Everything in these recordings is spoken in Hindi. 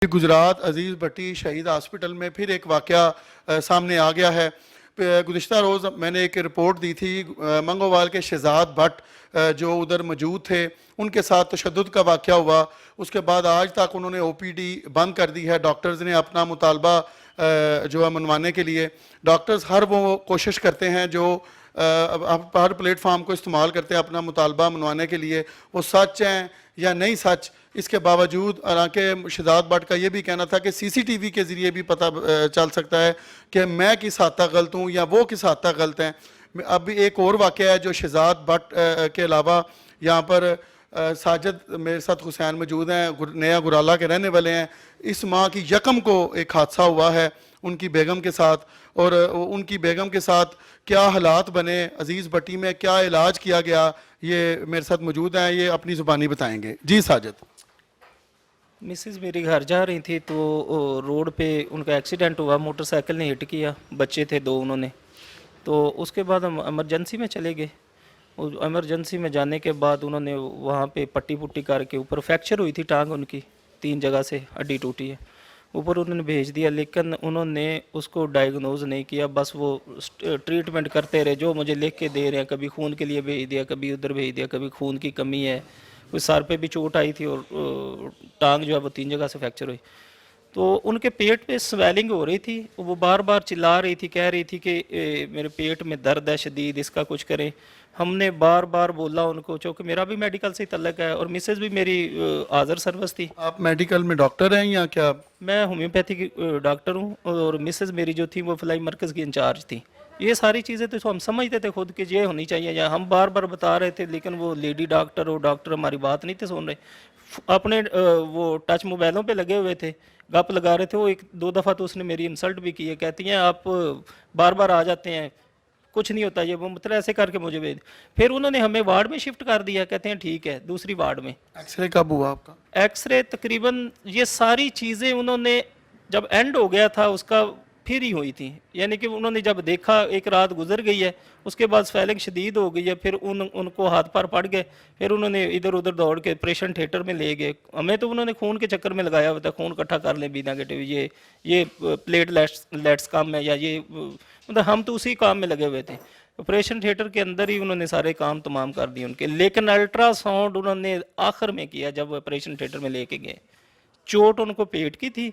गुजरात अजीज़ भट्टी शहीद हॉस्पिटल में फिर एक वाक़या सामने आ गया है। गुज़िश्ता रोज़ मैंने एक रिपोर्ट दी थी, मंगोवाल के शहजाद भट्ट जो उधर मौजूद थे उनके साथ तशद्दुद का वाक़या हुआ। उसके बाद आज तक उन्होंने ओपीडी बंद कर दी है। डॉक्टर्स ने अपना मुतालबा जो है मनवाने के लिए, डॉक्टर्स हर वो कोशिश करते हैं जो हर प्लेटफार्म को इस्तेमाल करते हैं अपना मुतालबा मनवाने के लिए, वो सच हैं या नहीं सच। इसके बावजूद हालांकि शहजाद भट्ट का ये भी कहना था कि सीसीटीवी के ज़रिए भी पता चल सकता है कि मैं किस हद तक गलत हूँ या वो किस हद तक गलत हैं। अब एक और वाक़या है जो शहजाद भट्ट के अलावा यहाँ पर साजिद मेरे साथ हुसैन मौजूद हैं, नया गुराला के रहने वाले हैं। इस माह की यकम को एक हादसा हुआ है उनकी बेगम के साथ, और उनकी बेगम के साथ क्या हालात बने, अजीज़ भट्टी में क्या इलाज किया गया, ये मेरे साथ मौजूद हैं, ये अपनी ज़ुबानी बताएंगे। जी साजिद। मिसेस मेरी घर जा रही थी तो रोड पे उनका एक्सीडेंट हुआ, मोटरसाइकिल ने हिट किया, बच्चे थे दो उन्होंने। तो उसके बाद हम इमरजेंसी में चले गए। इमरजेंसी में जाने के बाद उन्होंने वहाँ पे पट्टी पुट्टी करके, ऊपर फ्रैक्चर हुई थी टांग उनकी, 3 जगह से हड्डी टूटी है, ऊपर उन्होंने भेज दिया। लेकिन उन्होंने उसको डायग्नोज नहीं किया, बस वो ट्रीटमेंट करते रहे जो मुझे लिख के दे रहे हैं। कभी खून के लिए भेज दिया, कभी उधर भेज दिया, कभी खून की कमी है, कोई सर पे भी चोट आई थी और टांग जो है वो 3 जगह से फ्रैक्चर हुई। तो उनके पेट पे स्वेलिंग हो रही थी, वो बार बार चिल्ला रही थी, कह रही थी कि मेरे पेट में दर्द है शदीद, इसका कुछ करें। हमने बार बार बोला उनको, चूँकि मेरा भी मेडिकल से तल्लक है और मिसेस भी मेरी हाज़र सर्विस थी। आप मेडिकल में डॉक्टर हैं या क्या? मैं होम्योपैथी की डॉक्टर हूँ और मिसेस मेरी जो थी वो फ्लाई मरकज़ की इंचार्ज थी। ये सारी चीज़ें तो हम समझते थे खुद कि ये होनी चाहिए, या हम बार बार बता रहे थे, लेकिन वो लेडी डॉक्टर और डॉक्टर हमारी बात नहीं थे सुन रहे। अपने वो टच मोबाइलों पे लगे हुए थे, गप लगा रहे थे। वो 1-2 दफ़ा तो उसने मेरी इंसल्ट भी की है, कहती हैं आप बार बार आ जाते हैं, कुछ नहीं होता, ये वो मतलब ऐसे करके मुझे भेज। फिर उन्होंने हमें वार्ड में शिफ्ट कर दिया, कहते हैं ठीक है, दूसरी वार्ड में। एक्सरे कब हुआ आपका? एक्सरे तकरीबन ये सारी चीज़ें उन्होंने जब एंड हो गया था उसका फिर ही हुई थी, यानी कि उन्होंने जब देखा एक रात गुजर गई है, उसके बाद स्वेलिंग शदीद हो गई है, फिर उनको हाथ पार पड़ गए, फिर उन्होंने इधर उधर दौड़ के ऑपरेशन थिएटर में ले गए। हमें तो उन्होंने खून के चक्कर में लगाया हुआ था, खून इकट्ठा कर लें बी नेगेटिव, ये प्लेटलेट्स कम है, या ये मतलब हम तो उसी काम में लगे हुए थे। ऑपरेशन थिएटर के अंदर ही उन्होंने सारे काम तमाम कर दिए उनके। लेकिन अल्ट्रासाउंड उन्होंने आखिर में किया जब ऑपरेशन थिएटर में लेके गए। चोट उनको पेट की थी,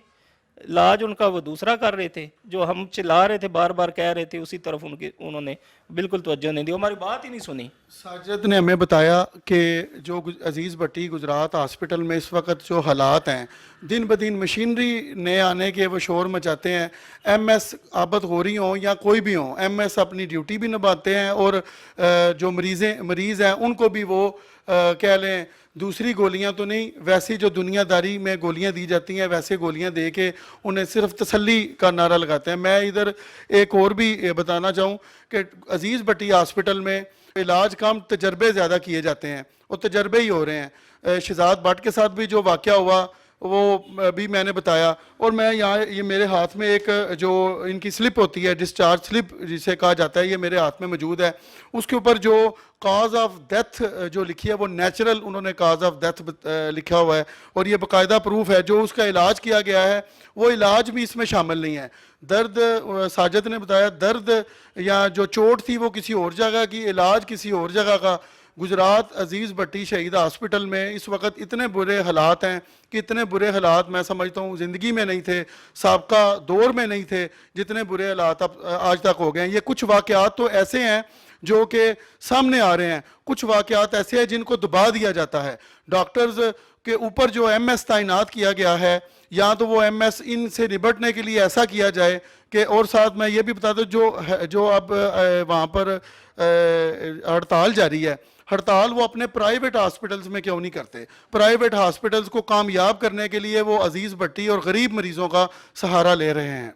इलाज उनका वो दूसरा कर रहे थे, जो हम चिल्ला रहे थे बार बार कह रहे थे उसी तरफ उन्होंने बिल्कुल तवज्जो नहीं दी, हमारी बात ही नहीं सुनी। साजिद ने हमें बताया कि जो अजीज़ भट्टी गुजरात हॉस्पिटल में इस वक्त जो हालात हैं, दिन ब दिन मशीनरी नए आने के वो शोर मचाते हैं। एमएस आबद हो रही हों या कोई भी हों, एमएस अपनी ड्यूटी भी निभाते हैं और जो मरीज़ हैं उनको भी वो कह लें दूसरी गोलियां तो नहीं, वैसी जो दुनियादारी में गोलियां दी जाती हैं वैसे गोलियां दे के उन्हें सिर्फ तसल्ली का नारा लगाते हैं। मैं इधर एक और भी बताना चाहूँ कि अजीज़ भट्टी हॉस्पिटल में इलाज कम, तजर्बे ज़्यादा किए जाते हैं और तजर्बे ही हो रहे हैं। शहजाद भट्ट के साथ भी जो वाक़या हुआ वो भी मैंने बताया। और मैं यहाँ ये मेरे हाथ में एक जो इनकी स्लिप होती है, डिस्चार्ज स्लिप जिसे कहा जाता है, ये मेरे हाथ में मौजूद है। उसके ऊपर जो काज ऑफ डेथ जो लिखी है वो नेचुरल उन्होंने काज ऑफ डेथ लिखा हुआ है, और ये बाकायदा प्रूफ है। जो उसका इलाज किया गया है वो इलाज भी इसमें शामिल नहीं है। दर्द, साजिद ने बताया, दर्द या जो चोट थी वो किसी और जगह की, इलाज किसी और जगह का। गुजरात अजीज़ भट्टी शहीद हॉस्पिटल में इस वक्त इतने बुरे हालात हैं कि इतने बुरे हालात मैं समझता हूँ ज़िंदगी में नहीं थे, साबका दौर में नहीं थे, जितने बुरे हालात अब आज तक हो गए हैं। ये कुछ वाक़यात तो ऐसे हैं जो कि सामने आ रहे हैं, कुछ वाक़यात ऐसे हैं जिनको दबा दिया जाता है। डॉक्टर्स के ऊपर जो एमएस तैनात किया गया है, या तो वो एमएस इनसे निपटने के लिए ऐसा किया जाए कि, और साथ मैं ये भी बता दूँ जो अब वहाँ पर हड़ताल जारी है, हड़ताल वो अपने प्राइवेट हॉस्पिटल्स में क्यों नहीं करते? प्राइवेट हॉस्पिटल्स को कामयाब करने के लिए वो अजीज़ भट्टी और गरीब मरीज़ों का सहारा ले रहे हैं।